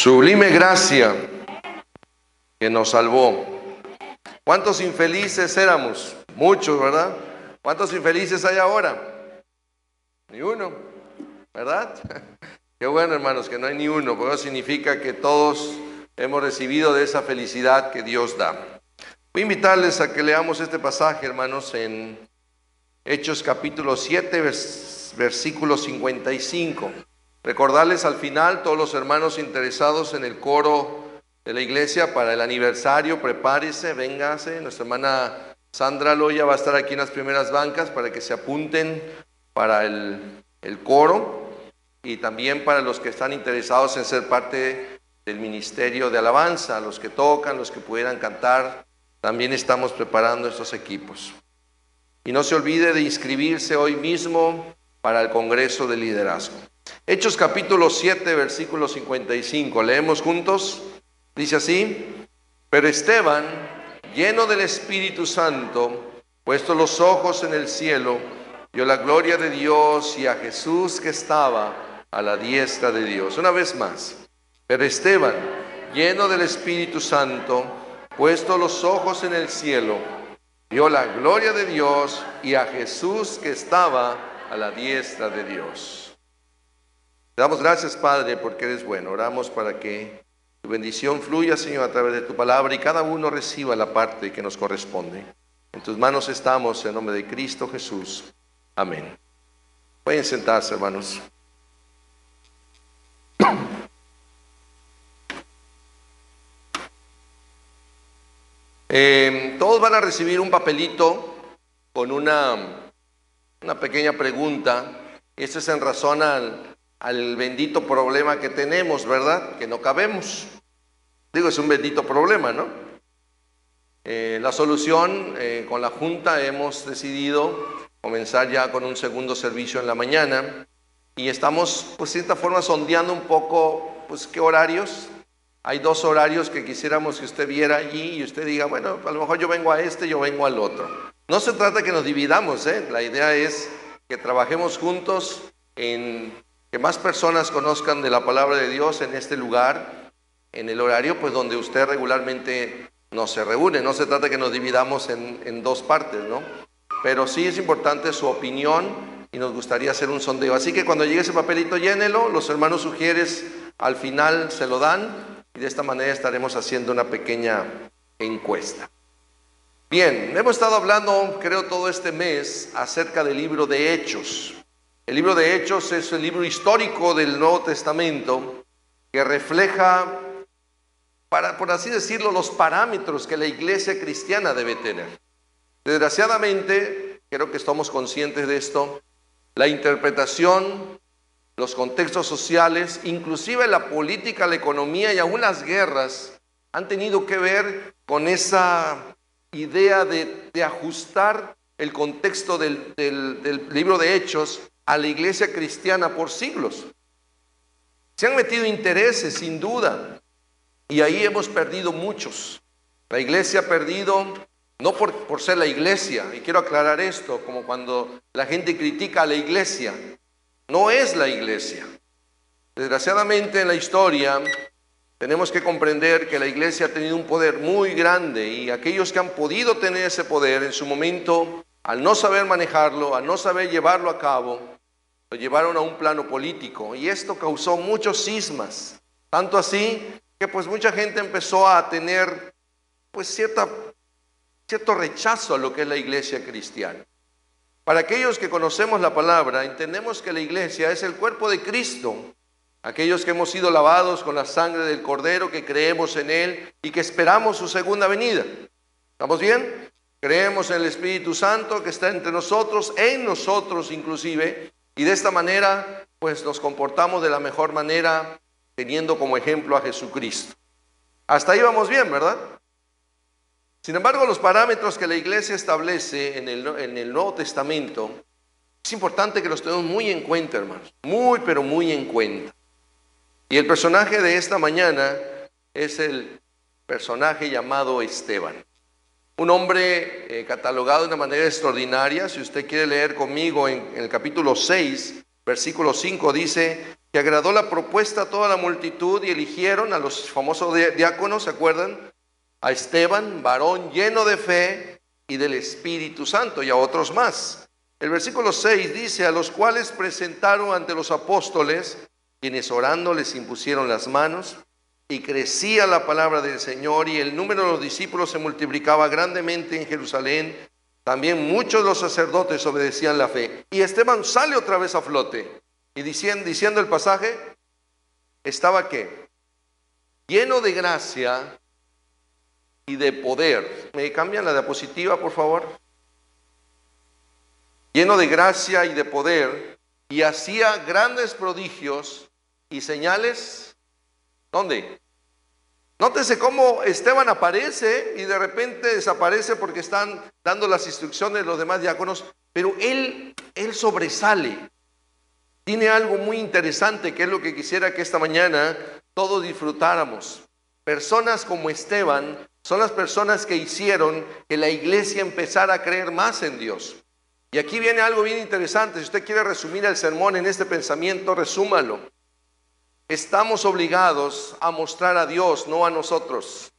Sublime gracia que nos salvó. ¿Cuántos infelices éramos? Muchos, ¿verdad? ¿Cuántos infelices hay ahora? Ni uno, ¿verdad? Qué bueno, hermanos, que no hay ni uno, porque eso significa que todos hemos recibido de esa felicidad que Dios da. Voy a invitarles a que leamos este pasaje, hermanos, en Hechos capítulo 7, versículo 55. Recordarles al final, todos los hermanos interesados en el coro de la iglesia para el aniversario, prepárese, véngase. Nuestra hermana Sandra Loya va a estar aquí en las primeras bancas para que se apunten para el coro, y también para los que están interesados en ser parte del ministerio de alabanza, los que tocan, los que pudieran cantar. También estamos preparando estos equipos. Y no se olvide de inscribirse hoy mismo para el Congreso de Liderazgo. Hechos capítulo 7, versículo 55. Leemos juntos. Dice así: pero Esteban, lleno del Espíritu Santo, puesto los ojos en el cielo, vio la gloria de Dios y a Jesús que estaba a la diestra de Dios. Una vez más. Pero Esteban, lleno del Espíritu Santo, puesto los ojos en el cielo, vio la gloria de Dios y a Jesús que estaba a la diestra de Dios. Te damos gracias, Padre, porque eres bueno. Oramos para que tu bendición fluya, Señor, a través de tu palabra, y cada uno reciba la parte que nos corresponde. En tus manos estamos, en nombre de Cristo Jesús. Amén. Pueden sentarse, hermanos. Todos van a recibir un papelito con una pequeña pregunta. Esto es en razón al bendito problema que tenemos, ¿verdad? Que no cabemos. Digo, es un bendito problema, ¿no? La solución, con la Junta hemos decidido comenzar ya con un segundo servicio en la mañana, y estamos, pues, de cierta forma sondeando un poco, pues, qué horarios. Hay dos horarios que quisiéramos que usted viera allí y usted diga, bueno, a lo mejor yo vengo a este, yo vengo al otro. No se trata de que nos dividamos, La idea es que trabajemos juntos en que más personas conozcan de la palabra de Dios en este lugar, en el horario, pues, donde usted regularmente no se reúne. No se trata de que nos dividamos en dos partes, ¿no? Pero sí es importante su opinión y nos gustaría hacer un sondeo. Así que cuando llegue ese papelito, llénelo. Los hermanos sugieres al final se lo dan. Y de esta manera estaremos haciendo una pequeña encuesta. Bien, hemos estado hablando, creo, todo este mes acerca del libro de Hechos. El libro de Hechos es el libro histórico del Nuevo Testamento que refleja, por así decirlo, los parámetros que la iglesia cristiana debe tener. Desgraciadamente, creo que estamos conscientes de esto, la interpretación, los contextos sociales, inclusive la política, la economía y aún las guerras han tenido que ver con esa idea de ajustar el contexto del libro de Hechos a la iglesia cristiana por siglos. Se han metido intereses, sin duda, y ahí hemos perdido muchos. La iglesia ha perdido, no por ser la iglesia, y quiero aclarar esto, como cuando la gente critica a la iglesia. No es la iglesia. Desgraciadamente en la historia tenemos que comprender que la iglesia ha tenido un poder muy grande, y aquellos que han podido tener ese poder en su momento, al no saber manejarlo, al no saber llevarlo a cabo, lo llevaron a un plano político, y esto causó muchos cismas, tanto así que, pues, mucha gente empezó a tener, pues, cierto rechazo a lo que es la iglesia cristiana. Para aquellos que conocemos la palabra, entendemos que la iglesia es el cuerpo de Cristo. Aquellos que hemos sido lavados con la sangre del Cordero, que creemos en Él y que esperamos su segunda venida. ¿Estamos bien? Creemos en el Espíritu Santo que está entre nosotros, en nosotros inclusive, y de esta manera, pues, nos comportamos de la mejor manera, teniendo como ejemplo a Jesucristo. Hasta ahí vamos bien, ¿verdad? Sin embargo, los parámetros que la iglesia establece en el Nuevo Testamento, es importante que los tengamos muy en cuenta, hermanos. Muy, pero muy en cuenta. Y el personaje de esta mañana es el personaje llamado Esteban. Un hombre catalogado de una manera extraordinaria. Si usted quiere leer conmigo en el capítulo 6, versículo 5, dice: que agradó la propuesta a toda la multitud y eligieron a los famosos diáconos, ¿se acuerdan? A Esteban, varón lleno de fe y del Espíritu Santo, y a otros más. El versículo 6 dice: a los cuales presentaron ante los apóstoles, quienes orando les impusieron las manos, y crecía la palabra del Señor, y el número de los discípulos se multiplicaba grandemente en Jerusalén. También muchos de los sacerdotes obedecían la fe. Y Esteban sale otra vez a flote. Y diciendo el pasaje, estaba ¿qué? Lleno de gracia y de poder. ¿Me cambian la diapositiva, por favor? Lleno de gracia y de poder, y hacía grandes prodigios y señales. ¿Dónde? Nótese cómo Esteban aparece y de repente desaparece porque están dando las instrucciones los demás diáconos, pero él sobresale. Tiene algo muy interesante que es lo que quisiera que esta mañana todos disfrutáramos. Personas como Esteban son las personas que hicieron que la iglesia empezara a creer más en Dios. Y aquí viene algo bien interesante. Si usted quiere resumir el sermón en este pensamiento, resúmalo. Estamos obligados a mostrar a Dios, no a nosotros.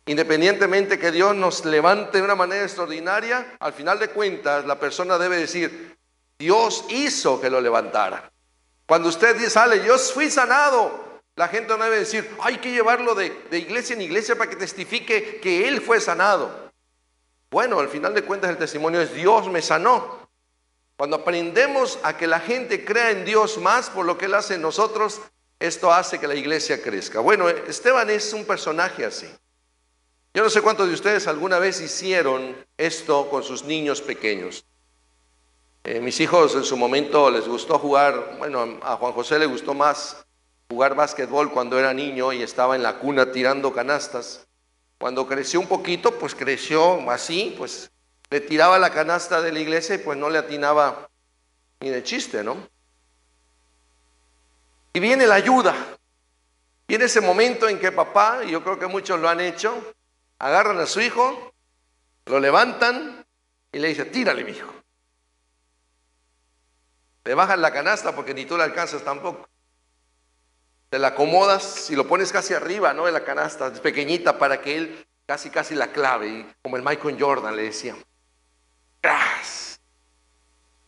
Independientemente que Dios nos levante de una manera extraordinaria, al final de cuentas la persona debe decir: Dios hizo que lo levantara. Cuando usted sale, yo fui sanado, la gente no debe decir: hay que llevarlo de iglesia en iglesia para que testifique que él fue sanado. Bueno, al final de cuentas el testimonio es: Dios me sanó. Cuando aprendemos a que la gente crea en Dios más por lo que Él hace en nosotros, esto hace que la iglesia crezca. Bueno, Esteban es un personaje así. Yo no sé cuántos de ustedes alguna vez hicieron esto con sus niños pequeños. Mis hijos en su momento les gustó jugar, bueno, a Juan José le gustó más jugar básquetbol cuando era niño y estaba en la cuna tirando canastas. Cuando creció un poquito, pues creció así, pues le tiraba la canasta de la iglesia y pues no le atinaba ni de chiste, ¿no? Y viene la ayuda. Viene ese momento en que papá, y yo creo que muchos lo han hecho, agarran a su hijo, lo levantan y le dicen: tírale, mijo. Le bajan la canasta porque ni tú la alcanzas tampoco. Te la acomodas y lo pones casi arriba, ¿no?, de la canasta, es pequeñita, para que él casi la clave, y como el Michael Jordan le decía.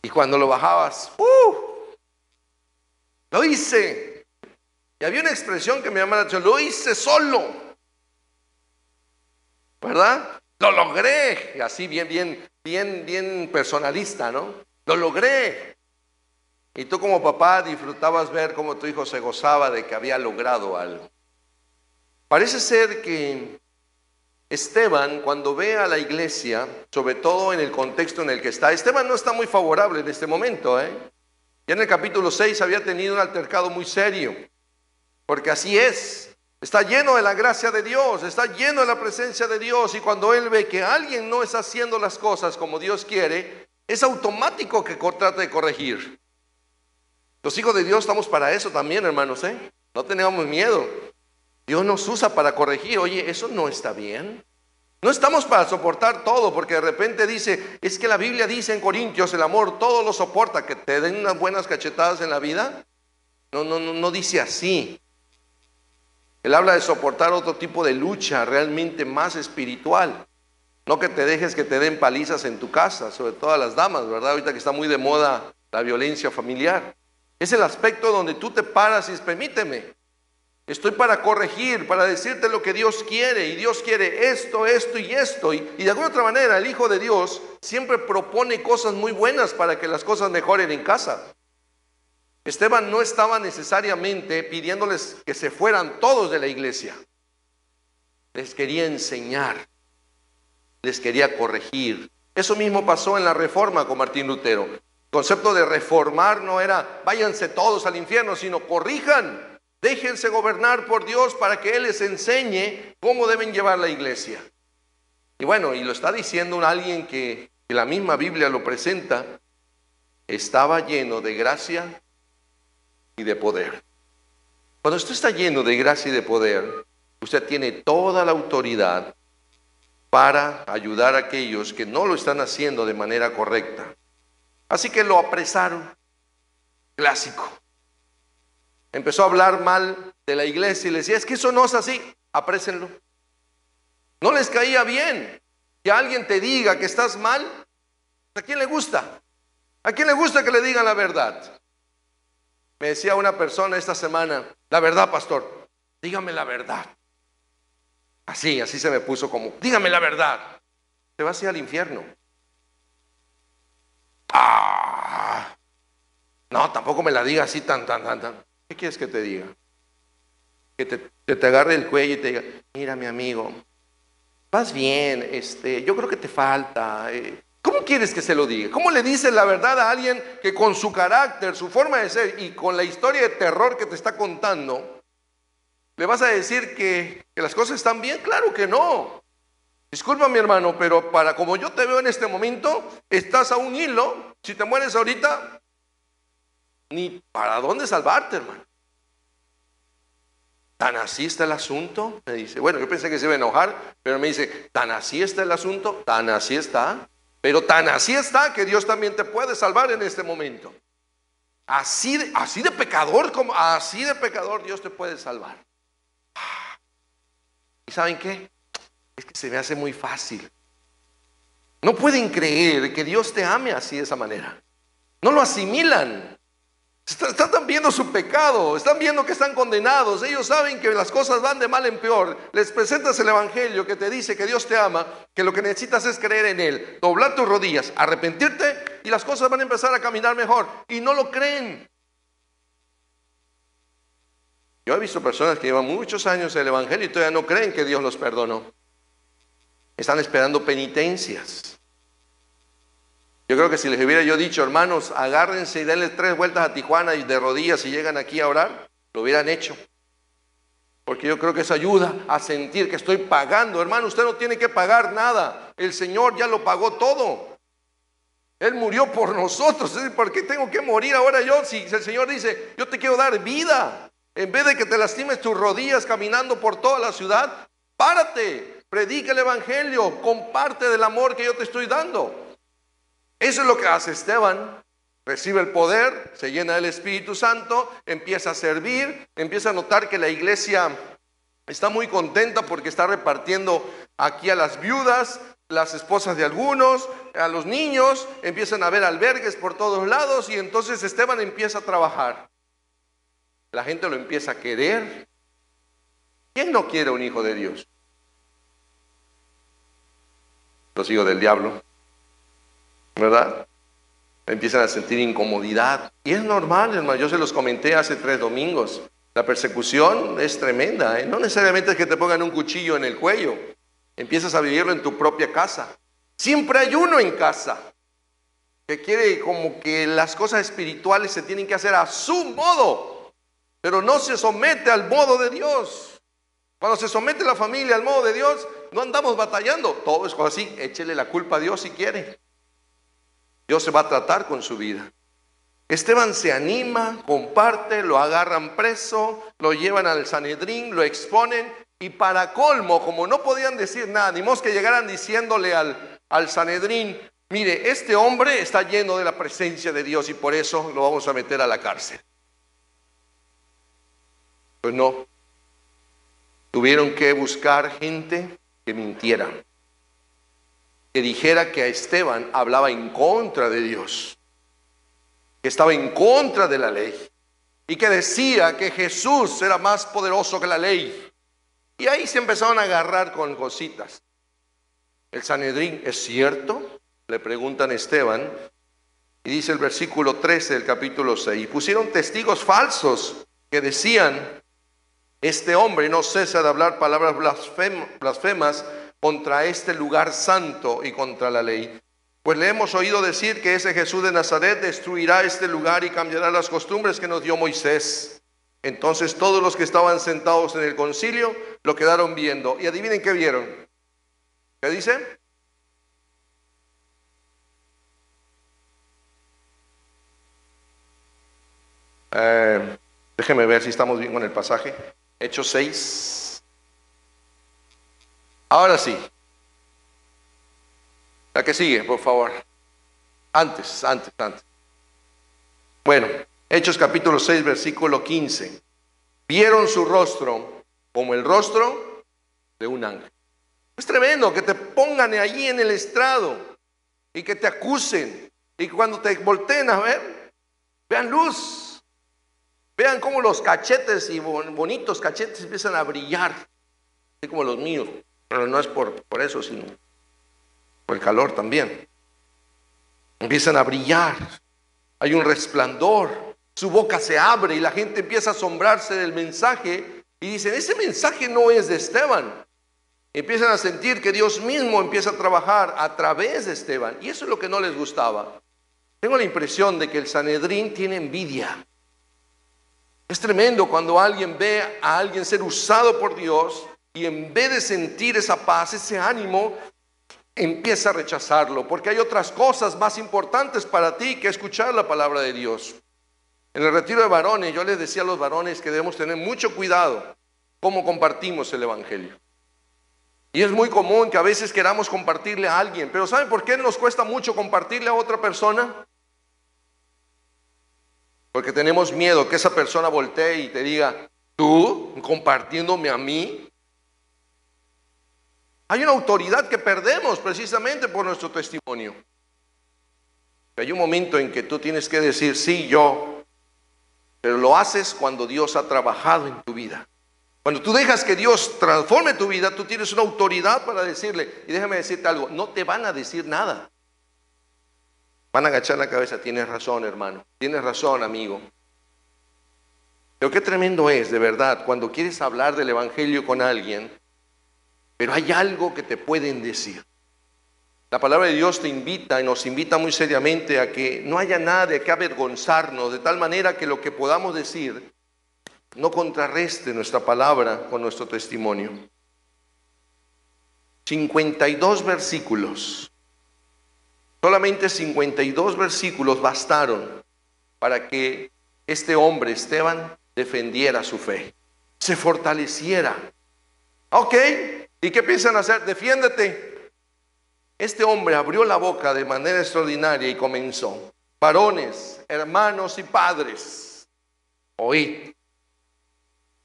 Y cuando lo bajabas, lo hice. Y había una expresión que me llama la atención: lo hice solo, ¿verdad? Lo logré. Y así bien personalista, ¿no? Lo logré. Y tú como papá disfrutabas ver cómo tu hijo se gozaba de que había logrado algo. Parece ser que Esteban, cuando ve a la iglesia, sobre todo en el contexto en el que está, Esteban no está muy favorable en este momento, Ya en el capítulo 6 había tenido un altercado muy serio, porque así es, está lleno de la gracia de Dios, está lleno de la presencia de Dios, y cuando él ve que alguien no está haciendo las cosas como Dios quiere, es automático que trata de corregir. Los hijos de Dios estamos para eso también, hermanos, No tengamos miedo. Dios nos usa para corregir. Oye, eso no está bien. No estamos para soportar todo, porque de repente dice, es que la Biblia dice en Corintios, el amor todo lo soporta. Que te den unas buenas cachetadas en la vida. No dice así. Él habla de soportar otro tipo de lucha realmente más espiritual. No que te dejes que te den palizas en tu casa, sobre todo a las damas, ¿verdad? Ahorita que está muy de moda la violencia familiar. Es el aspecto donde tú te paras y dices: permíteme. Estoy para corregir, para decirte lo que Dios quiere, y Dios quiere esto y esto. Y de alguna otra manera el Hijo de Dios siempre propone cosas muy buenas para que las cosas mejoren en casa. Esteban no estaba necesariamente pidiéndoles que se fueran todos de la iglesia. Les quería enseñar, les quería corregir. Eso mismo pasó en la Reforma con Martín Lutero. El concepto de reformar no era váyanse todos al infierno, sino corrijan. Déjense gobernar por Dios para que Él les enseñe cómo deben llevar la iglesia. Y bueno, y lo está diciendo alguien que la misma Biblia lo presenta. Estaba lleno de gracia y de poder. Cuando usted está lleno de gracia y de poder, usted tiene toda la autoridad para ayudar a aquellos que no lo están haciendo de manera correcta. Así que lo apresaron. clásico. Empezó a hablar mal de la iglesia y le decía, es que eso no es así, aprécenlo. No les caía bien que alguien te diga que estás mal. ¿A quién le gusta? ¿A quién le gusta que le digan la verdad? Me decía una persona esta semana, la verdad, pastor, dígame la verdad. Así se me puso como, dígame la verdad. Te vas a ir al infierno. No, tampoco me la diga así tan. ¿Qué quieres que te diga? Que te agarre el cuello y te diga, mira mi amigo, vas bien, yo creo que te falta. ¿Cómo quieres que se lo diga? ¿Cómo le dices la verdad a alguien que con su carácter, su forma de ser y con la historia de terror que te está contando, le vas a decir que las cosas están bien? Claro que no. Disculpa mi hermano, pero para como yo te veo en este momento, estás a un hilo. Si te mueres ahorita, ni para dónde salvarte, hermano. ¿Tan así está el asunto? Me dice, bueno, yo pensé que se iba a enojar, pero me dice, ¿tan así está el asunto? Tan así está. Pero tan así está que Dios también te puede salvar en este momento. Así de pecador, así de pecador Dios te puede salvar. ¿Y saben qué? Es que se me hace muy fácil. No pueden creer que Dios te ame así de esa manera. No lo asimilan. Están viendo su pecado, están viendo que están condenados. Ellos saben que las cosas van de mal en peor. Les presentas el evangelio que te dice que Dios te ama, que lo que necesitas es creer en Él, doblar tus rodillas, arrepentirte y las cosas van a empezar a caminar mejor. Y no lo creen. Yo he visto personas que llevan muchos años en el evangelio y todavía no creen que Dios los perdonó. Están esperando penitencias. Yo creo que si les hubiera yo dicho, hermanos, agárrense y denle 3 vueltas a Tijuana y de rodillas y llegan aquí a orar, lo hubieran hecho. Porque yo creo que eso ayuda a sentir que estoy pagando. Hermano, usted no tiene que pagar nada. El Señor ya lo pagó todo. Él murió por nosotros. ¿Por qué tengo que morir ahora yo? Si el Señor dice, yo te quiero dar vida. En vez de que te lastimes tus rodillas caminando por toda la ciudad, párate, predica el evangelio, comparte del amor que yo te estoy dando. Eso es lo que hace Esteban. Recibe el poder, se llena del Espíritu Santo, empieza a servir, empieza a notar que la iglesia está muy contenta porque está repartiendo aquí a las viudas, las esposas de algunos, a los niños, empiezan a haber albergues por todos lados y entonces Esteban empieza a trabajar. La gente lo empieza a querer. ¿Quién no quiere un hijo de Dios? Los hijos del diablo, ¿verdad? Empiezan a sentir incomodidad. Y es normal, hermano. Yo se los comenté hace 3 domingos. La persecución es tremenda, ¿eh? No necesariamente es que te pongan un cuchillo en el cuello. Empiezas a vivirlo en tu propia casa. Siempre hay uno en casa que quiere como que las cosas espirituales se tienen que hacer a su modo, pero no se somete al modo de Dios. Cuando se somete la familia al modo de Dios, no andamos batallando. Todo es así. Échele la culpa a Dios si quiere. Dios se va a tratar con su vida. Esteban se anima, comparte, lo agarran preso, lo llevan al Sanedrín, lo exponen y para colmo, como no podían decir nada, ni más que llegaran diciéndole al Sanedrín, mire, este hombre está lleno de la presencia de Dios y por eso lo vamos a meter a la cárcel. Pues no, tuvieron que buscar gente que mintiera, que dijera que a Esteban hablaba en contra de Dios, que estaba en contra de la ley y que decía que Jesús era más poderoso que la ley. Y ahí se empezaron a agarrar con cositas. El Sanedrín, ¿es cierto?, le preguntan a Esteban, y dice el versículo 13 del capítulo 6, pusieron testigos falsos que decían, este hombre no cesa de hablar palabras blasfemas contra este lugar santo y contra la ley. Pues le hemos oído decir que ese Jesús de Nazaret destruirá este lugar y cambiará las costumbres que nos dio Moisés. Entonces todos los que estaban sentados en el concilio lo quedaron viendo. Y adivinen qué vieron. ¿Qué dice? Déjenme ver si estamos bien con el pasaje. Hechos 6. Ahora sí. La que sigue, por favor. Antes. Bueno, Hechos capítulo 6, versículo 15. Vieron su rostro como el rostro de un ángel. Es tremendo que te pongan allí en el estrado y que te acusen y que cuando te volteen a ver, vean luz, vean cómo los cachetes y bonitos cachetes empiezan a brillar, así como los míos, pero no es por eso, sino por el calor también. Empiezan a brillar, hay un resplandor, su boca se abre y la gente empieza a asombrarse del mensaje y dicen, ese mensaje no es de Esteban. Empiezan a sentir que Dios mismo empieza a trabajar a través de Esteban, y eso es lo que no les gustaba. Tengo la impresión de que el Sanedrín tiene envidia. Es tremendo cuando alguien ve a alguien ser usado por Dios y en vez de sentir esa paz, ese ánimo, empieza a rechazarlo, porque hay otras cosas más importantes para ti que escuchar la palabra de Dios. En el retiro de varones, yo les decía a los varones que debemos tener mucho cuidado cómo compartimos el evangelio. Y es muy común que a veces queramos compartirle a alguien, pero ¿saben por qué nos cuesta mucho compartirle a otra persona? Porque tenemos miedo que esa persona voltee y te diga, ¿tú compartiéndome a mí? Hay una autoridad que perdemos precisamente por nuestro testimonio. Hay un momento en que tú tienes que decir, sí, yo, pero lo haces cuando Dios ha trabajado en tu vida. Cuando tú dejas que Dios transforme tu vida, tú tienes una autoridad para decirle, y déjame decirte algo, no te van a decir nada. Van a agachar la cabeza, tienes razón, hermano, tienes razón, amigo. Pero qué tremendo es, de verdad, cuando quieres hablar del evangelio con alguien, pero hay algo que te pueden decir. La palabra de Dios te invita y nos invita muy seriamente a que no haya nada de qué avergonzarnos, de tal manera que lo que podamos decir no contrarreste nuestra palabra con nuestro testimonio. 52 versículos, solamente 52 versículos bastaron para que este hombre, Esteban, defendiera su fe, se fortaleciera. Ok, ¿y qué piensan hacer? Defiéndete. Este hombre abrió la boca de manera extraordinaria y comenzó: varones, hermanos y padres, oíd.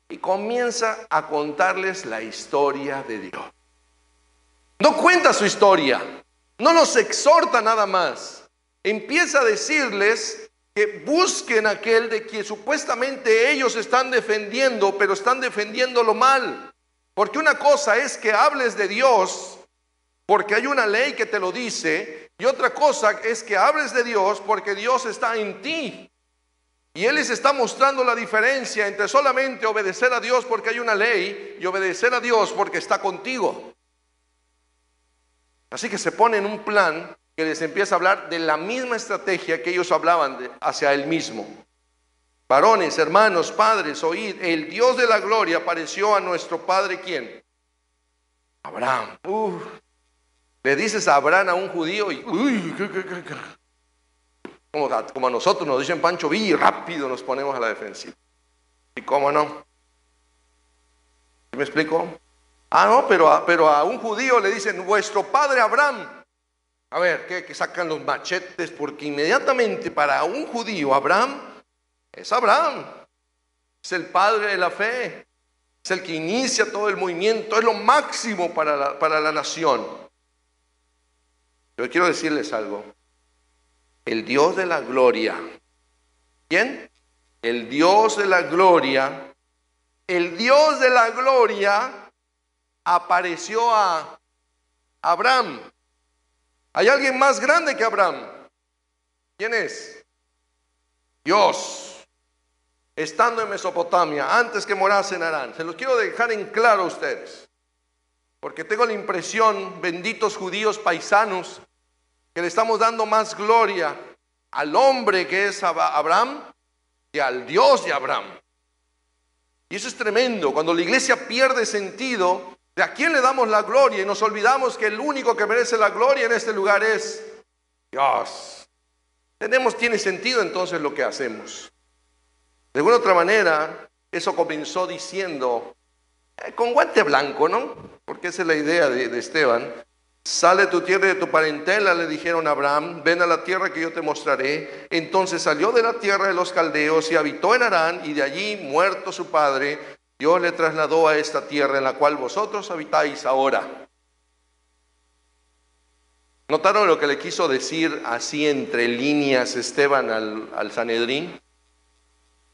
Y comienza a contarles la historia de Dios. No cuenta su historia, no los exhorta nada más. Empieza a decirles que busquen aquel de quien supuestamente ellos están defendiendo, pero están defendiéndolo mal. Porque una cosa es que hables de Dios porque hay una ley que te lo dice, y otra cosa es que hables de Dios porque Dios está en ti. Y Él les está mostrando la diferencia entre solamente obedecer a Dios porque hay una ley y obedecer a Dios porque está contigo. Así que se pone en un plan que les empieza a hablar de la misma estrategia que ellos hablaban hacia Él mismo. Varones, hermanos, padres, oíd, el Dios de la gloria apareció a nuestro padre, ¿quién? Abraham. Le dices a Abraham a un judío y como a nosotros nos dicen Pancho Villa, rápido nos ponemos a la defensiva. ¿Y cómo no? ¿Me explico? No, pero a un judío le dicen vuestro padre Abraham. A ver, que sacan los machetes, porque inmediatamente para un judío Abraham es Abraham. Es el padre de la fe. Es el que inicia todo el movimiento. Es lo máximo para la nación. Yo quiero decirles algo. El Dios de la gloria. ¿Quién? El Dios de la gloria. El Dios de la gloria apareció a Abraham. ¿Hay alguien más grande que Abraham? ¿Quién es? Dios. Estando en Mesopotamia, antes que morase en Harán. Se los quiero dejar en claro a ustedes, porque tengo la impresión, benditos judíos paisanos, que le estamos dando más gloria al hombre que es Abraham que al Dios de Abraham. Y eso es tremendo, cuando la iglesia pierde sentido de a quién le damos la gloria y nos olvidamos que el único que merece la gloria en este lugar es Dios. Tiene sentido entonces lo que hacemos. De alguna otra manera, eso comenzó diciendo, con guante blanco, ¿no? Porque esa es la idea de Esteban. Sale de tu tierra y de tu parentela, le dijeron a Abraham, ven a la tierra que yo te mostraré. Entonces salió de la tierra de los caldeos y habitó en Harán, y de allí, muerto su padre, Dios le trasladó a esta tierra en la cual vosotros habitáis ahora. ¿Notaron lo que le quiso decir así entre líneas Esteban al Sanedrín?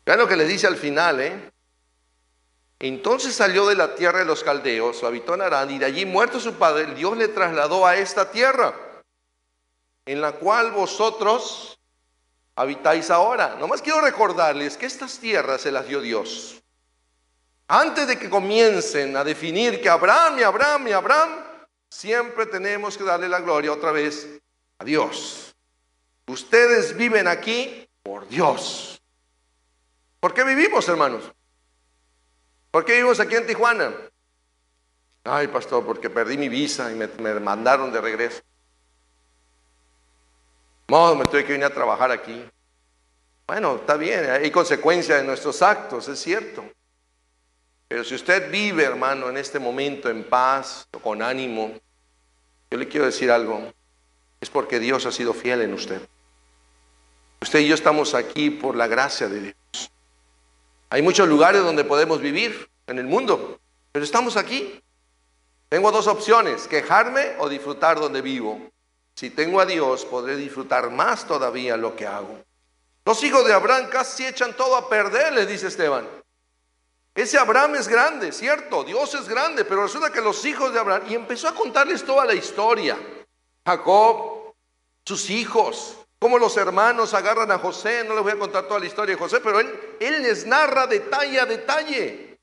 Vean lo que le dice al final, Entonces salió de la tierra de los caldeos, habitó en Harán, y de allí, muerto su padre, Dios le trasladó a esta tierra, en la cual vosotros habitáis ahora. Nomás quiero recordarles que estas tierras se las dio Dios. Antes de que comiencen a definir que Abraham y Abraham y Abraham, siempre tenemos que darle la gloria otra vez a Dios. Ustedes viven aquí por Dios. ¿Por qué vivimos, hermanos? ¿Por qué vivimos aquí en Tijuana? Ay, pastor, porque perdí mi visa y me mandaron de regreso. No, me tuve que venir a trabajar aquí. Bueno, está bien, hay consecuencias de nuestros actos, es cierto. Pero si usted vive, hermano, en este momento en paz, con ánimo, yo le quiero decir algo, es porque Dios ha sido fiel en usted. Usted y yo estamos aquí por la gracia de Dios. Hay muchos lugares donde podemos vivir en el mundo, pero estamos aquí. Tengo dos opciones, quejarme o disfrutar donde vivo. Si tengo a Dios, podré disfrutar más todavía lo que hago. Los hijos de Abraham casi echan todo a perder, les dice Esteban. Ese Abraham es grande, cierto, Dios es grande, pero resulta que los hijos de Abraham, y empezó a contarles toda la historia. Jacob, sus hijos, cómo los hermanos agarran a José. No les voy a contar toda la historia de José, pero él les narra detalle a detalle.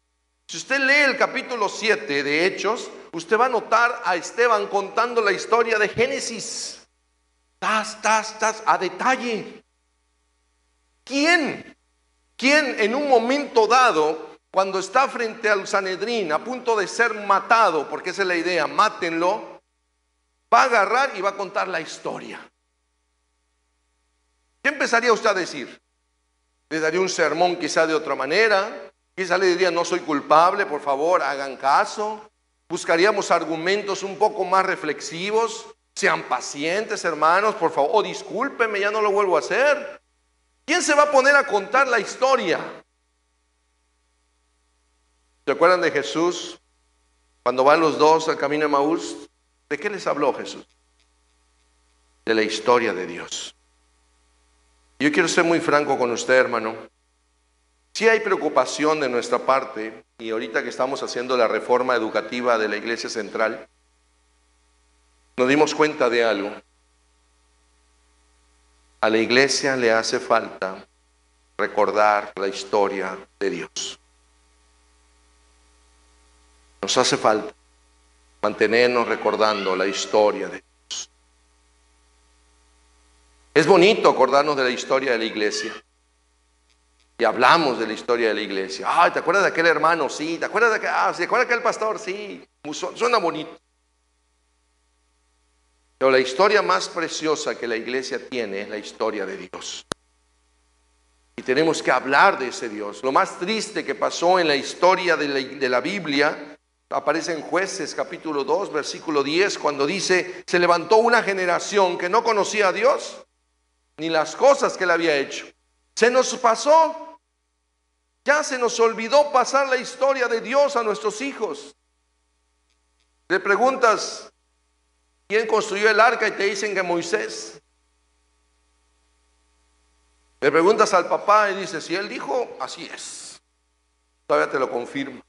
Si usted lee el capítulo 7 de Hechos, usted va a notar a Esteban contando la historia de Génesis. A detalle. ¿Quién en un momento dado, cuando está frente al Sanedrín, a punto de ser matado, porque esa es la idea, mátenlo, va a agarrar y va a contar la historia? ¿Qué empezaría usted a decir? ¿Le daría un sermón quizá de otra manera? Quizá le diría, no soy culpable, por favor, hagan caso. Buscaríamos argumentos un poco más reflexivos. Sean pacientes, hermanos, por favor. O discúlpenme, ya no lo vuelvo a hacer. ¿Quién se va a poner a contar la historia? ¿Se acuerdan de Jesús? Cuando van los dos al camino de Emaús, ¿de qué les habló Jesús? De la historia de Dios. Yo quiero ser muy franco con usted, hermano. Sí hay preocupación de nuestra parte, y ahorita que estamos haciendo la reforma educativa de la Iglesia Central, nos dimos cuenta de algo. A la iglesia le hace falta recordar la historia de Dios. Nos hace falta mantenernos recordando la historia de Dios. Es bonito acordarnos de la historia de la iglesia. Y hablamos de la historia de la iglesia. Ay, ¿te acuerdas de aquel hermano? Sí. ¿Te acuerdas de aquel, ¿se acuerda de aquel pastor? Sí. Suena bonito. Pero la historia más preciosa que la iglesia tiene es la historia de Dios. Y tenemos que hablar de ese Dios. Lo más triste que pasó en la historia de la Biblia aparece en Jueces capítulo 2, versículo 10, cuando dice, se levantó una generación que no conocía a Dios, ni las cosas que él había hecho. Se nos pasó, ya se nos olvidó pasar la historia de Dios a nuestros hijos. Le preguntas, ¿quién construyó el arca? Y te dicen que Moisés. Le preguntas al papá y dice, si él dijo, así es. Todavía te lo confirma.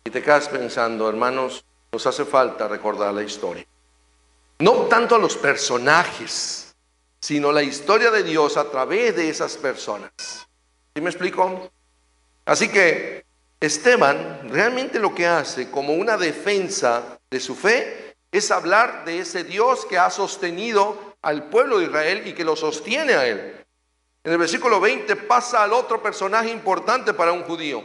Y te quedas pensando, hermanos, nos hace falta recordar la historia. No tanto a los personajes, sino la historia de Dios a través de esas personas. ¿Sí me explico? Así que Esteban realmente lo que hace como una defensa de su fe es hablar de ese Dios que ha sostenido al pueblo de Israel y que lo sostiene a él. En el versículo 20 pasa al otro personaje importante para un judío,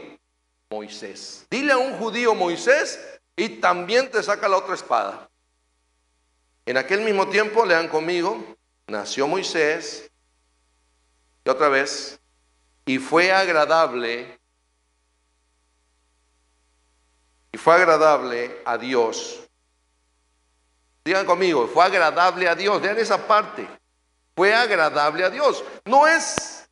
Moisés. Dile a un judío Moisés y también te saca la otra espada. En aquel mismo tiempo, lean conmigo, nació Moisés, y otra vez, y fue agradable y fue agradable a Dios. Digan conmigo, fue agradable a Dios. Vean esa parte. Fue agradable a Dios. No es,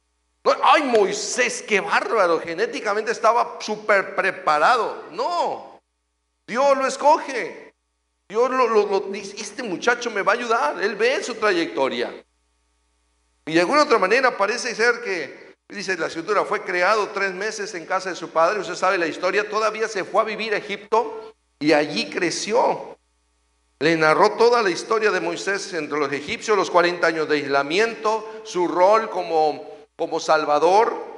ay, Moisés, qué bárbaro, genéticamente estaba súper preparado. No, Dios lo escoge. Dios lo dice, este muchacho me va a ayudar. Él ve su trayectoria. Y de alguna otra manera parece ser que, dice la escritura, fue creado 3 meses en casa de su padre. Usted sabe la historia. Todavía se fue a vivir a Egipto y allí creció. Le narró toda la historia de Moisés entre los egipcios, los 40 años de aislamiento, su rol como salvador.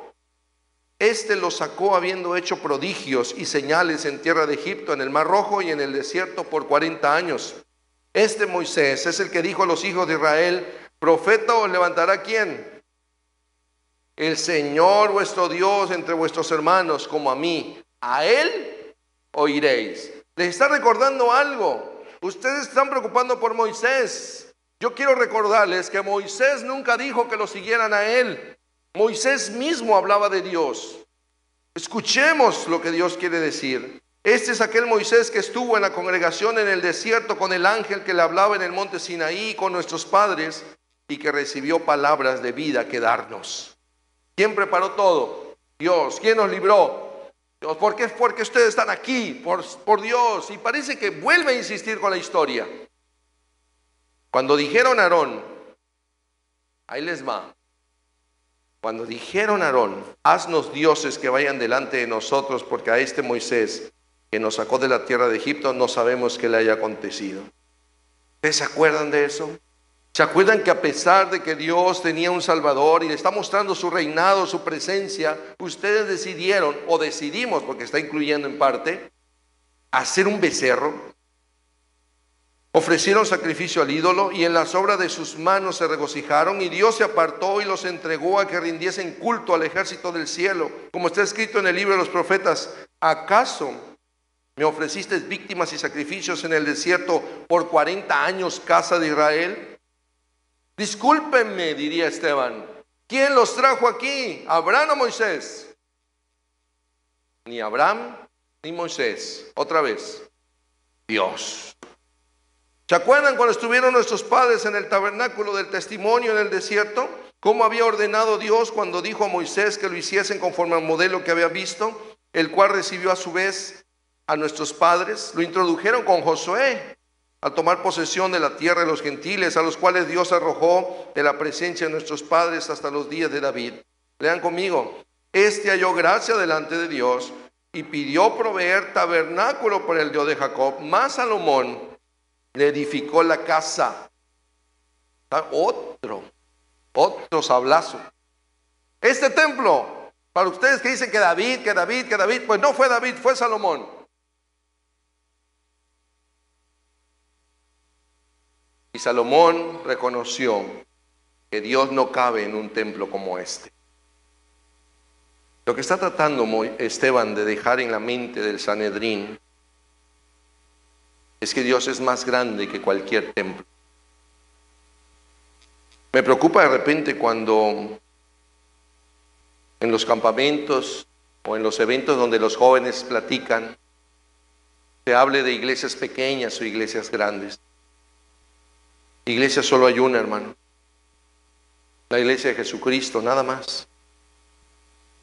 Este lo sacó habiendo hecho prodigios y señales en tierra de Egipto, en el Mar Rojo y en el desierto por 40 años. Este Moisés es el que dijo a los hijos de Israel: ¿profeta os levantará quién? El Señor vuestro Dios entre vuestros hermanos, como a mí. A él oiréis. Les está recordando algo. Ustedes están preocupando por Moisés. Yo quiero recordarles que Moisés nunca dijo que lo siguieran a él. Moisés mismo hablaba de Dios. Escuchemos lo que Dios quiere decir. Este es aquel Moisés que estuvo en la congregación en el desierto con el ángel que le hablaba en el monte Sinaí con nuestros padres y que recibió palabras de vida que darnos. ¿Quién preparó todo? Dios. ¿Quién nos libró? Dios. ¿Por qué? Porque ustedes están aquí, por Dios. Y parece que vuelve a insistir con la historia. Cuando dijeron a Aarón, ahí les va. Cuando dijeron a Aarón, haznos dioses que vayan delante de nosotros, porque a este Moisés que nos sacó de la tierra de Egipto no sabemos qué le haya acontecido. ¿Ustedes se acuerdan de eso? ¿Se acuerdan que a pesar de que Dios tenía un Salvador y le está mostrando su reinado, su presencia, ustedes decidieron, o decidimos, porque está incluyendo en parte, hacer un becerro? Ofrecieron sacrificio al ídolo y en las obras de sus manos se regocijaron, y Dios se apartó y los entregó a que rindiesen culto al ejército del cielo. Como está escrito en el libro de los profetas: ¿acaso me ofreciste víctimas y sacrificios en el desierto por 40 años, casa de Israel? Discúlpenme, diría Esteban, ¿quién los trajo aquí? ¿Abraham o Moisés? Ni Abraham ni Moisés. Otra vez, Dios. ¿Se acuerdan cuando estuvieron nuestros padres en el tabernáculo del testimonio en el desierto? ¿Cómo había ordenado Dios cuando dijo a Moisés que lo hiciesen conforme al modelo que había visto, el cual recibió a su vez a nuestros padres? Lo introdujeron con Josué al tomar posesión de la tierra de los gentiles, a los cuales Dios arrojó de la presencia de nuestros padres hasta los días de David. Lean conmigo. Este halló gracia delante de Dios y pidió proveer tabernáculo por el Dios de Jacob. Mas Salomón le edificó la casa. Otro sablazo. Este templo, para ustedes que dicen que David, pues no fue David, fue Salomón. Y Salomón reconoció que Dios no cabe en un templo como este. Lo que está tratando Esteban de dejar en la mente del Sanedrín es que Dios es más grande que cualquier templo. Me preocupa de repente cuando en los campamentos o en los eventos donde los jóvenes platican, se hable de iglesias pequeñas o iglesias grandes. Iglesia solo hay una, hermano. La iglesia de Jesucristo, nada más.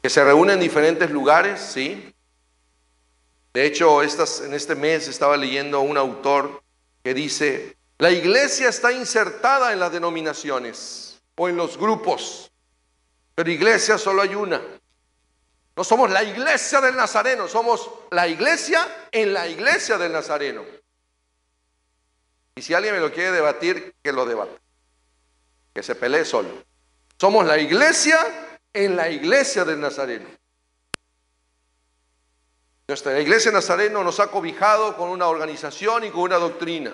Que se reúne en diferentes lugares, sí. De hecho, en este mes estaba leyendo a un autor que dice: la iglesia está insertada en las denominaciones o en los grupos, pero iglesia solo hay una. No somos la iglesia del Nazareno, somos la iglesia en la iglesia del Nazareno. Y si alguien me lo quiere debatir, que lo debata, que se pelee solo. Somos la iglesia en la iglesia del Nazareno. Nuestra iglesia Nazareno nos ha cobijado con una organización y con una doctrina,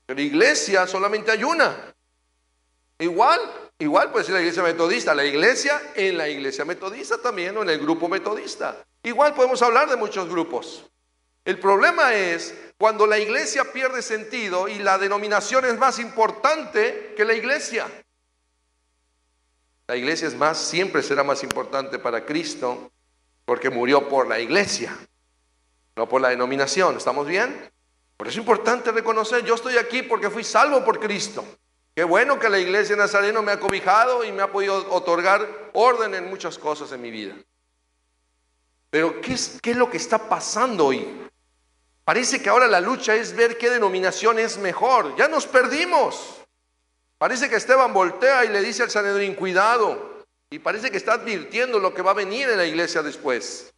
pero iglesia solamente hay una. Igual puede ser la iglesia metodista, la iglesia en la iglesia metodista también, o en el grupo metodista. Igual podemos hablar de muchos grupos. El problema es cuando la iglesia pierde sentido y la denominación es más importante que la iglesia. La iglesia siempre será más importante para Cristo porque murió por la iglesia. no por la denominación. ¿Estamos bien? Por eso es importante reconocer, yo estoy aquí porque fui salvo por Cristo. Qué bueno que la iglesia de Nazareno me ha cobijado y me ha podido otorgar orden en muchas cosas en mi vida. Pero ¿qué es lo que está pasando hoy? Parece que ahora la lucha es ver qué denominación es mejor. Ya nos perdimos. Parece que Esteban voltea y le dice al Sanedrín, cuidado. Y parece que está advirtiendo lo que va a venir en la iglesia después.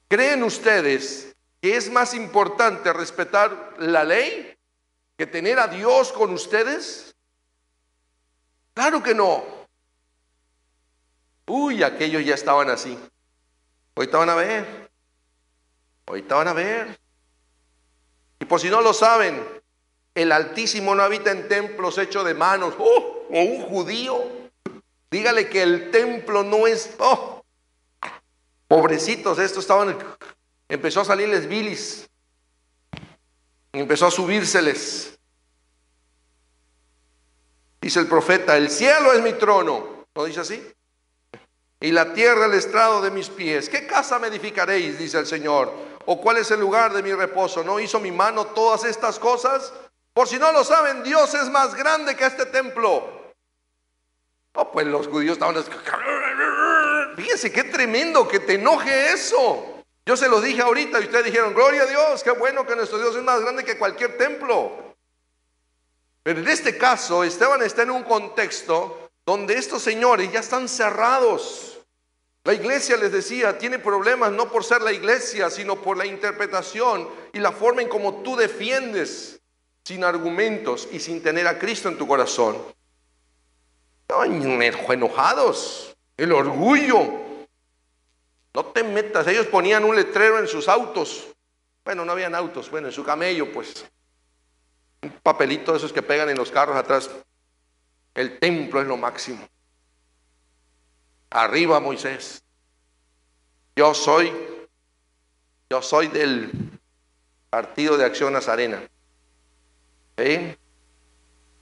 ¿Creen ustedes que es más importante respetar la ley que tener a Dios con ustedes? Claro que no. Uy, aquellos ya estaban así. Ahorita van a ver. Ahorita van a ver. Y por si no lo saben, el Altísimo no habita en templos hechos de manos. O un judío. Dígale que el templo no es... Pobrecitos, estos estaban... Empezó a salirles bilis. Empezó a subírseles. Dice el profeta, el cielo es mi trono. ¿No dice así? Y la tierra el estrado de mis pies. ¿Qué casa me edificaréis? Dice el Señor. ¿O cuál es el lugar de mi reposo? ¿No hizo mi mano todas estas cosas? Por si no lo saben, Dios es más grande que este templo. No, pues los judíos estaban... Fíjense qué tremendo que te enoje eso. Yo se lo dije ahorita y ustedes dijeron, gloria a Dios, qué bueno que nuestro Dios es más grande que cualquier templo. Pero en este caso, Esteban está en un contexto donde estos señores ya están cerrados. La iglesia, les decía, tiene problemas no por ser la iglesia, sino por la interpretación y la forma en cómo tú defiendes sin argumentos y sin tener a Cristo en tu corazón. Enojados, el orgullo. No te metas. Ellos ponían un letrero en sus autos. Bueno, no habían autos, bueno, en su camello, pues. Un papelito de esos que pegan en los carros atrás. El templo es lo máximo. Arriba Moisés. Yo soy del Partido de Acción Nazarena. ¿Sí?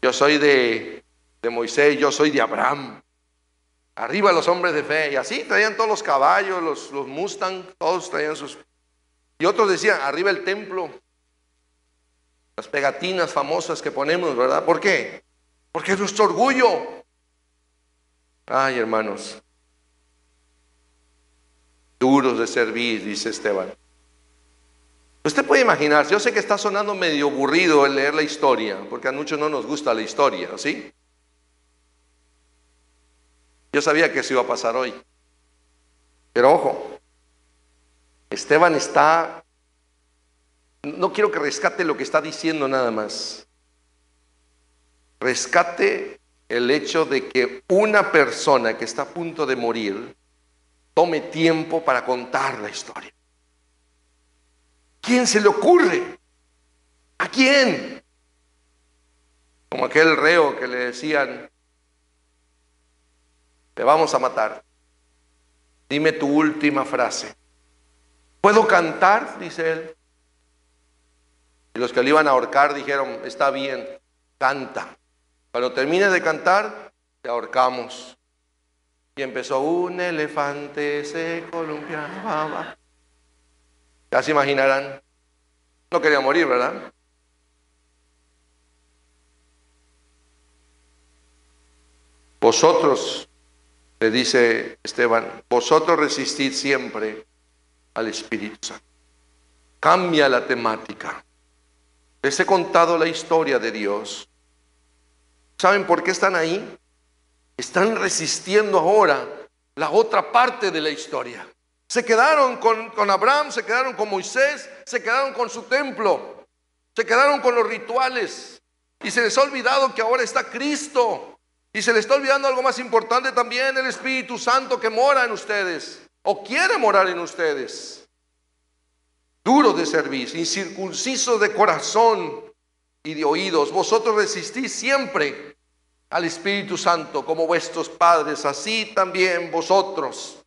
Yo soy de Moisés, yo soy de Abraham. Arriba los hombres de fe. Y así traían todos los caballos, los Mustang, todos traían sus... Y otros decían, arriba el templo. Las pegatinas famosas que ponemos, ¿verdad? ¿Por qué? Porque es nuestro orgullo. Ay, hermanos. Duros de servir, dice Esteban. Usted puede imaginar, yo sé que está sonando medio aburrido el leer la historia, porque a muchos no nos gusta la historia, ¿sí? Yo sabía que eso iba a pasar hoy. Pero ojo, Esteban está... No quiero que rescate lo que está diciendo nada más. Rescate el hecho de que una persona que está a punto de morir tome tiempo para contar la historia. ¿Quién se le ocurre? ¿A quién? Como aquel reo que le decían, te vamos a matar. Dime tu última frase. ¿Puedo cantar? Dice él. Y los que le iban a ahorcar dijeron, está bien, canta. Cuando termines de cantar, te ahorcamos. Y empezó, un elefante se columpiaba. Ya se imaginarán. No quería morir, ¿verdad? Vosotros, le dice Esteban, vosotros resistid siempre al Espíritu Santo. Cambia la temática. Les he contado la historia de Dios. ¿Saben por qué están ahí? Están resistiendo ahora la otra parte de la historia. Se quedaron con Abraham, se quedaron con Moisés, se quedaron con su templo, se quedaron con los rituales. Y se les ha olvidado que ahora está Cristo. Y se les está olvidando algo más importante también, el Espíritu Santo que mora en ustedes, o quiere morar en ustedes. Duros de servir, incircuncisos de corazón y de oídos. Vosotros resistís siempre al Espíritu Santo como vuestros padres, así también vosotros.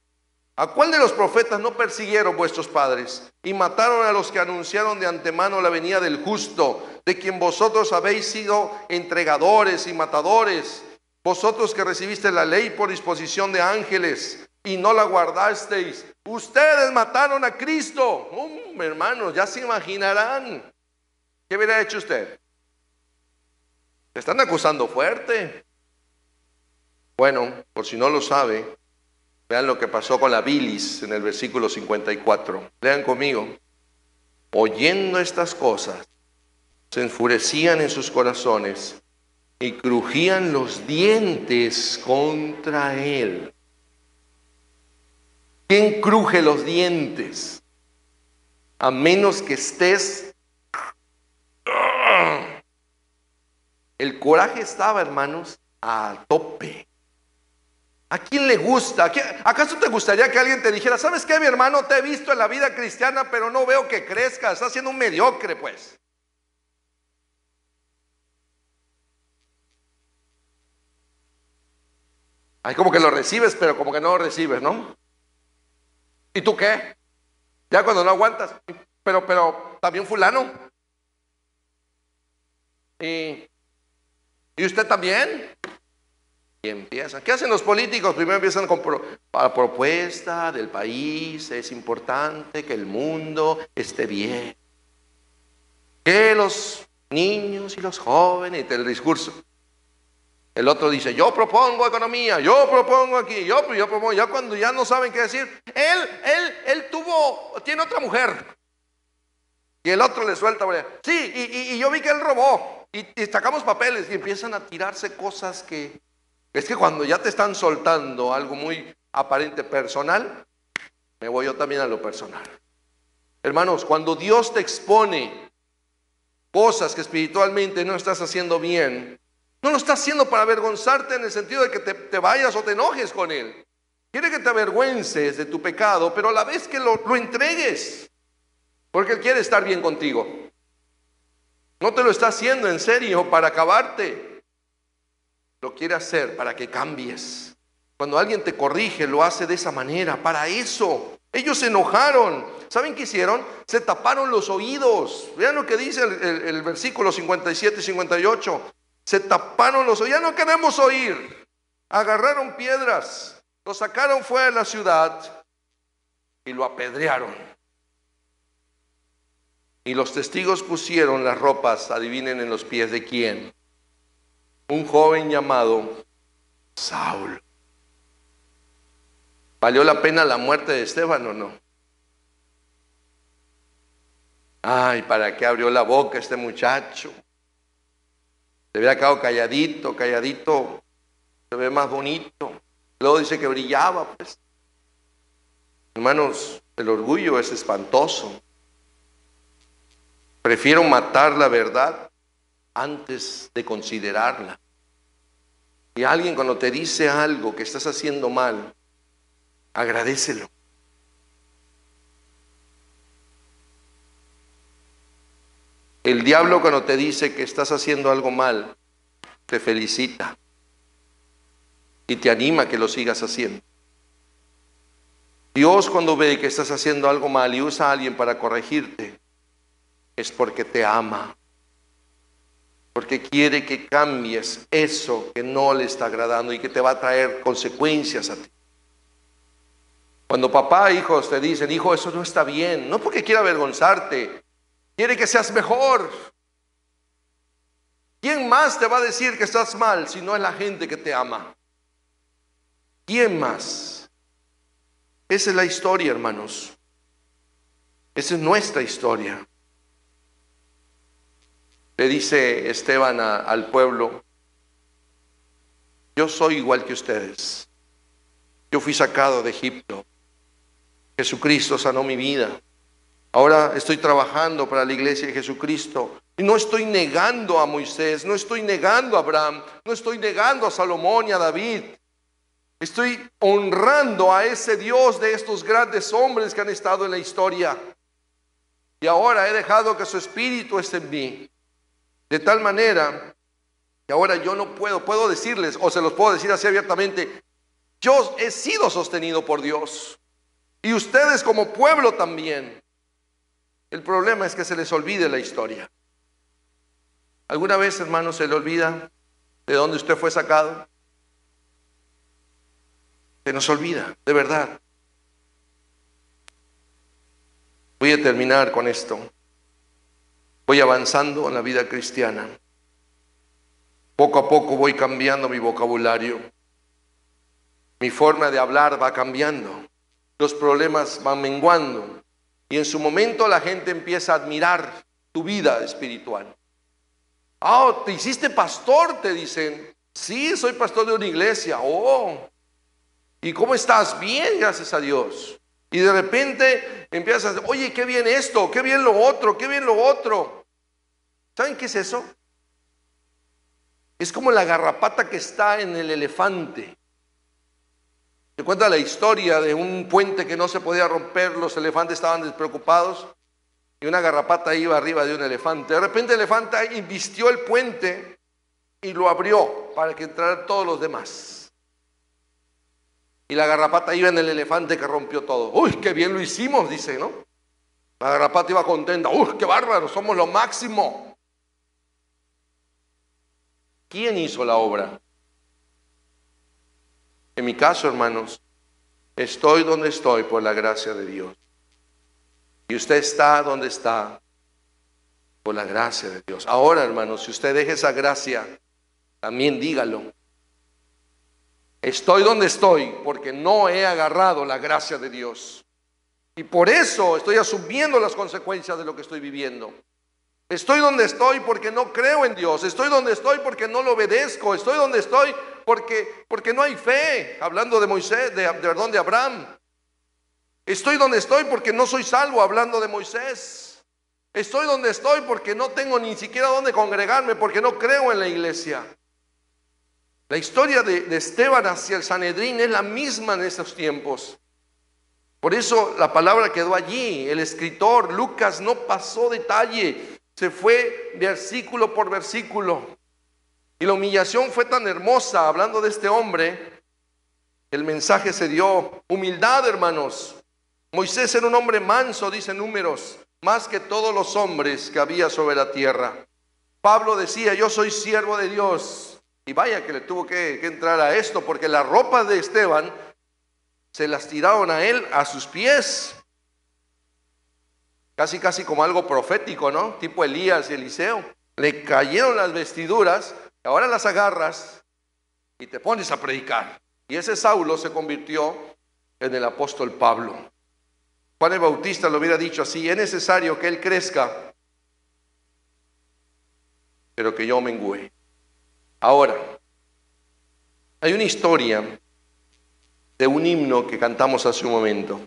¿A cuál de los profetas no persiguieron vuestros padres y mataron a los que anunciaron de antemano la venida del justo, de quien vosotros habéis sido entregadores y matadores? Vosotros que recibiste la ley por disposición de ángeles, y no la guardasteis. Ustedes mataron a Cristo. Hermanos, ya se imaginarán. ¿Qué hubiera hecho usted? Te están acusando fuerte. Bueno, por si no lo sabe, vean lo que pasó con la bilis en el versículo 54. Lean conmigo. Oyendo estas cosas, se enfurecían en sus corazones y crujían los dientes contra él. ¿Quién cruje los dientes? A menos que estés... El coraje estaba, hermanos, a tope. ¿A quién le gusta? ¿Acaso te gustaría que alguien te dijera, ¿sabes qué, mi hermano? Te he visto en la vida cristiana, pero no veo que crezcas. Estás siendo un mediocre, pues. Ay, como que lo recibes, pero como que no lo recibes, ¿no? ¿Y tú qué? Ya cuando no aguantas. Pero, también fulano. ¿Y usted también? Y empiezan. ¿Qué hacen los políticos? Primero empiezan con la propuesta del país. Es importante que el mundo esté bien. Que los niños y los jóvenes, y el discurso. El otro dice, yo propongo economía, yo propongo aquí, yo propongo. Ya cuando ya no saben qué decir, él tiene otra mujer. Y el otro le suelta, sí, y yo vi que él robó. Y sacamos papeles y empiezan a tirarse cosas que... Es que cuando ya te están soltando algo muy aparente personal, me voy yo también a lo personal. Hermanos, cuando Dios te expone cosas que espiritualmente no estás haciendo bien, no lo está haciendo para avergonzarte en el sentido de que te vayas o te enojes con Él. Quiere que te avergüences de tu pecado, pero a la vez que lo entregues, porque Él quiere estar bien contigo. No te lo está haciendo en serio para acabarte. Lo quiere hacer para que cambies. Cuando alguien te corrige, lo hace de esa manera, para eso. Ellos se enojaron. ¿Saben qué hicieron? Se taparon los oídos. Vean lo que dice el versículo 57 y 58. Se taparon los oídos. Ya no queremos oír. Agarraron piedras, lo sacaron fuera de la ciudad y lo apedrearon. Y los testigos pusieron las ropas, adivinen en los pies de quién. Un joven llamado Saulo. ¿Valió la pena la muerte de Esteban o no? Ay, ¿para qué abrió la boca este muchacho? Se hubiera quedado calladito, se ve más bonito. Luego dice que brillaba, pues. Hermanos, el orgullo es espantoso. Prefiero matar la verdad antes de considerarla. Y alguien cuando te dice algo que estás haciendo mal, agradécelo. El diablo cuando te dice que estás haciendo algo mal, te felicita y te anima a que lo sigas haciendo. Dios cuando ve que estás haciendo algo mal y usa a alguien para corregirte, es porque te ama. Porque quiere que cambies eso que no le está agradando y que te va a traer consecuencias a ti. Cuando papá e hijos te dicen, hijo, eso no está bien, no porque quiera avergonzarte, quiere que seas mejor. ¿Quién más te va a decir que estás mal si no es la gente que te ama? ¿Quién más? Esa es la historia, hermanos. Esa es nuestra historia. Le dice Esteban al pueblo, yo soy igual que ustedes. Yo fui sacado de Egipto. Jesucristo sanó mi vida. Ahora estoy trabajando para la iglesia de Jesucristo. Y no estoy negando a Moisés, no estoy negando a Abraham, no estoy negando a Salomón y a David. Estoy honrando a ese Dios de estos grandes hombres que han estado en la historia. Y ahora he dejado que su espíritu esté en mí. De tal manera que ahora yo no puedo decirles, o se los puedo decir así abiertamente, yo he sido sostenido por Dios. Y ustedes como pueblo también. El problema es que se les olvide la historia. ¿Alguna vez, hermano, se le olvida de dónde usted fue sacado? Se nos olvida, de verdad. Voy a terminar con esto. Voy avanzando en la vida cristiana. Poco a poco voy cambiando mi vocabulario. Mi forma de hablar va cambiando. Los problemas van menguando. Y en su momento la gente empieza a admirar tu vida espiritual. Ah, ¿te hiciste pastor? Te dicen. Sí, soy pastor de una iglesia. Oh, ¿y cómo estás? Bien, gracias a Dios. Y de repente empiezas a decir, oye, qué bien esto, qué bien lo otro, qué bien lo otro. ¿Saben qué es eso? Es como la garrapata que está en el elefante. Se cuenta la historia de un puente que no se podía romper, los elefantes estaban despreocupados y una garrapata iba arriba de un elefante. De repente el elefante invistió el puente y lo abrió para que entraran todos los demás. Y la garrapata iba en el elefante que rompió todo. Uy, qué bien lo hicimos, dice, ¿no? La garrapata iba contenta. Uy, qué bárbaro, somos lo máximo. ¿Quién hizo la obra? En mi caso, hermanos, estoy donde estoy por la gracia de Dios. Y usted está donde está por la gracia de Dios. Ahora, hermanos, si usted deja esa gracia, también dígalo. Estoy donde estoy porque no he agarrado la gracia de Dios. Y por eso estoy asumiendo las consecuencias de lo que estoy viviendo. Estoy donde estoy porque no creo en Dios. Estoy donde estoy porque no lo obedezco. Estoy donde estoy porque no hay fe. Hablando de Moisés, de Abraham. Estoy donde estoy porque no soy salvo. Hablando de Moisés. Estoy donde estoy porque no tengo ni siquiera dónde congregarme, porque no creo en la iglesia. La historia de Esteban hacia el Sanedrín es la misma en estos tiempos. Por eso la palabra quedó allí. El escritor Lucas no pasó detalle. Se fue versículo por versículo. Y la humillación fue tan hermosa. Hablando de este hombre, el mensaje se dio. Humildad, hermanos. Moisés era un hombre manso, dice Números, más que todos los hombres que había sobre la tierra. Pablo decía, yo soy siervo de Dios. Y vaya que le tuvo que entrar a esto, porque las ropas de Esteban se las tiraron a él, a sus pies. Casi como algo profético, ¿no? Tipo Elías y Eliseo. Le cayeron las vestiduras, ahora las agarras y te pones a predicar. Y ese Saulo se convirtió en el apóstol Pablo. Juan el Bautista lo hubiera dicho así, es necesario que él crezca, pero que yo mengüe. Ahora, hay una historia de un himno que cantamos hace un momento,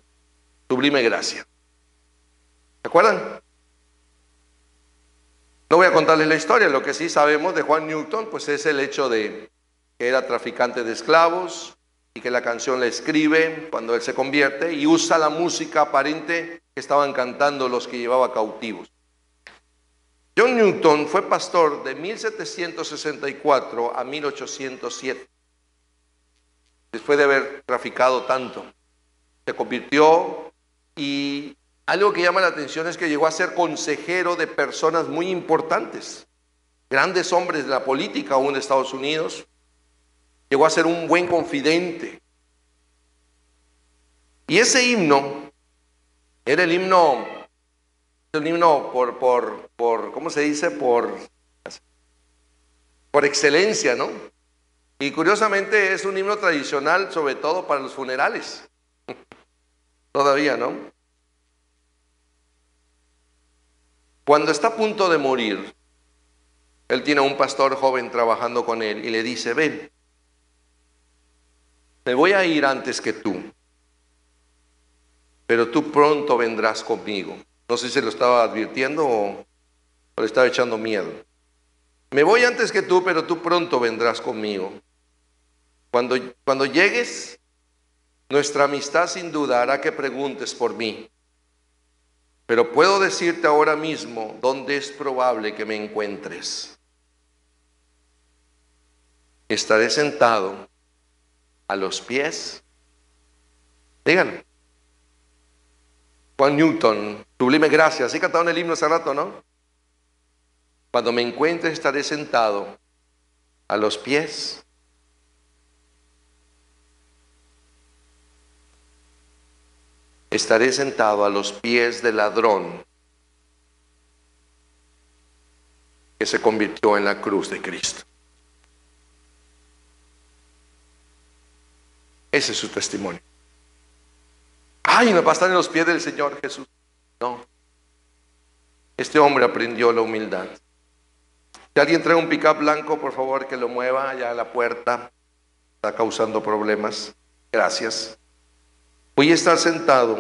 Sublime Gracia. ¿Se acuerdan? No voy a contarles la historia, lo que sí sabemos de Juan Newton, pues es el hecho de que era traficante de esclavos y que la canción la escribe cuando él se convierte y usa la música aparente que estaban cantando los que llevaba cautivos. John Newton fue pastor de 1764 a 1807. Después de haber traficado tanto, se convirtió y algo que llama la atención es que llegó a ser consejero de personas muy importantes, grandes hombres de la política aún de Estados Unidos. Llegó a ser un buen confidente. Y ese himno era el himno por ¿cómo se dice? Por excelencia, ¿no? Y curiosamente es un himno tradicional, sobre todo para los funerales. Todavía, ¿no? Cuando está a punto de morir, él tiene a un pastor joven trabajando con él y le dice, ven, me voy a ir antes que tú, pero tú pronto vendrás conmigo. No sé si se lo estaba advirtiendo o le estaba echando miedo. Me voy antes que tú, pero tú pronto vendrás conmigo. Cuando llegues, nuestra amistad sin duda hará que preguntes por mí. Pero puedo decirte ahora mismo dónde es probable que me encuentres. Estaré sentado a los pies. Díganlo. Juan Newton, Sublime Gracia. Así cantaron el himno hace rato, ¿no? Cuando me encuentre estaré sentado a los pies estaré sentado a los pies del ladrón que se convirtió en la cruz de Cristo. Ese es su testimonio. Ay, no va a estar en los pies del Señor Jesús. No. Este hombre aprendió la humildad. Si alguien trae un pick-up blanco, por favor, que lo mueva allá a la puerta. Está causando problemas. Gracias. Voy a estar sentado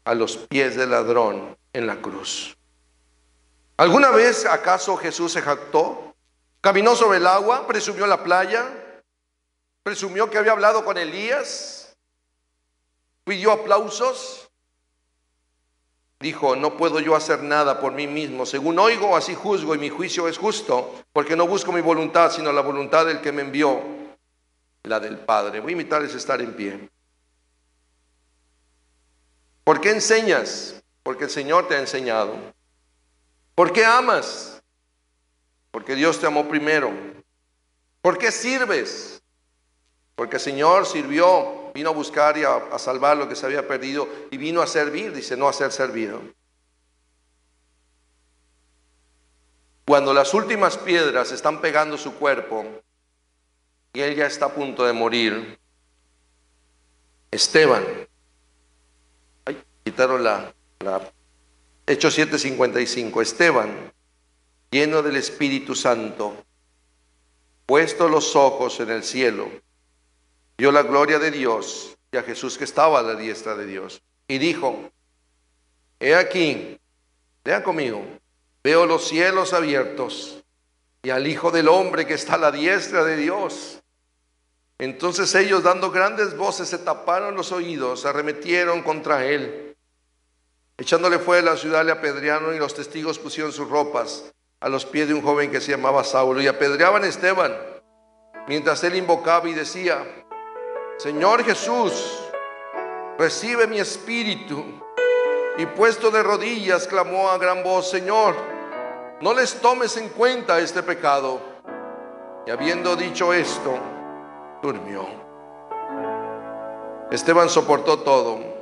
a los pies del ladrón en la cruz. ¿Alguna vez acaso Jesús se jactó? ¿Caminó sobre el agua? ¿Presumió la playa? ¿Presumió que había hablado con Elías? ¿Pidió aplausos? Dijo: no puedo yo hacer nada por mí mismo. Según oigo, así juzgo, y mi juicio es justo, porque no busco mi voluntad, sino la voluntad del que me envió, la del Padre. Voy a invitarles a estar en pie. ¿Por qué enseñas? Porque el Señor te ha enseñado. ¿Por qué amas? Porque Dios te amó primero. ¿Por qué sirves? Porque el Señor sirvió, vino a buscar y a salvar lo que se había perdido, y vino a servir, dice, no a ser servido. Cuando las últimas piedras están pegando su cuerpo y él ya está a punto de morir, Esteban, quitaron Hechos 7:55, Esteban, lleno del Espíritu Santo, puesto los ojos en el cielo, vio la gloria de Dios y a Jesús que estaba a la diestra de Dios, y dijo: he aquí, lea conmigo, veo los cielos abiertos y al Hijo del Hombre que está a la diestra de Dios. Entonces ellos, dando grandes voces, se taparon los oídos, se arremetieron contra él. Echándole fuera de la ciudad, le apedrearon, y los testigos pusieron sus ropas a los pies de un joven que se llamaba Saulo, y apedreaban a Esteban, mientras él invocaba y decía: Señor Jesús, recibe mi espíritu. Y puesto de rodillas, clamó a gran voz: Señor, no les tomes en cuenta este pecado. Y habiendo dicho esto, durmió. Esteban soportó todo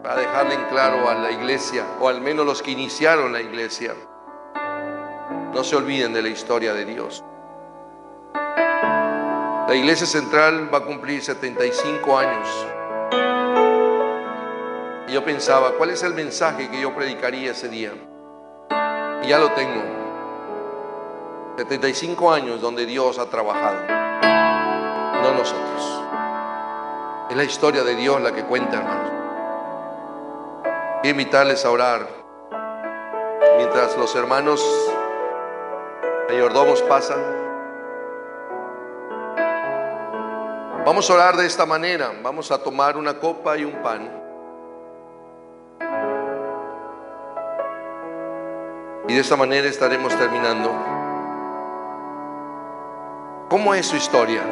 para dejarle en claro a la iglesia, o al menos los que iniciaron la iglesia: no se olviden de la historia de Dios. La iglesia central va a cumplir 75 años. Y yo pensaba, ¿cuál es el mensaje que yo predicaría ese día? Y ya lo tengo. 75 años donde Dios ha trabajado, no nosotros. Es la historia de Dios la que cuenta, hermanos. Quiero invitarles a orar mientras los hermanos mayordomos pasan. Vamos a orar de esta manera. Vamos a tomar una copa y un pan, y de esta manera estaremos terminando. ¿Cómo es su historia?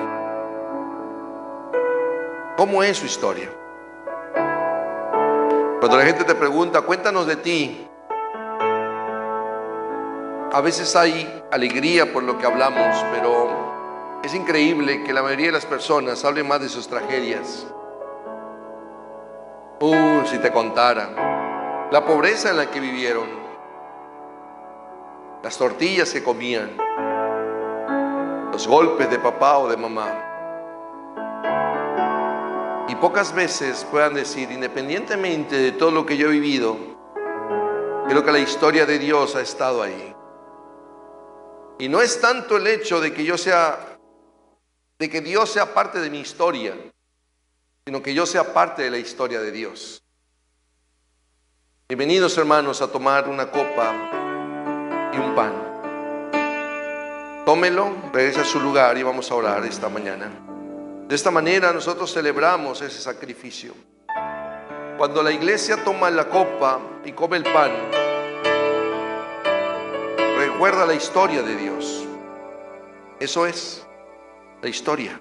¿Cómo es su historia? Cuando la gente te pregunta, cuéntanos de ti, a veces hay alegría por lo que hablamos, pero es increíble que la mayoría de las personas hablen más de sus tragedias. Si te contara la pobreza en la que vivieron, las tortillas que comían, los golpes de papá o de mamá. Y pocas veces puedan decir, independientemente de todo lo que yo he vivido, creo que la historia de Dios ha estado ahí. Y no es tanto el hecho de que Dios sea parte de mi historia, sino que yo sea parte de la historia de Dios. Bienvenidos, hermanos, a tomar una copa y un pan. Tómelo, regrese a su lugar y vamos a orar esta mañana. De esta manera nosotros celebramos ese sacrificio. Cuando la iglesia toma la copa y come el pan, recuerda la historia de Dios. Eso es la historia.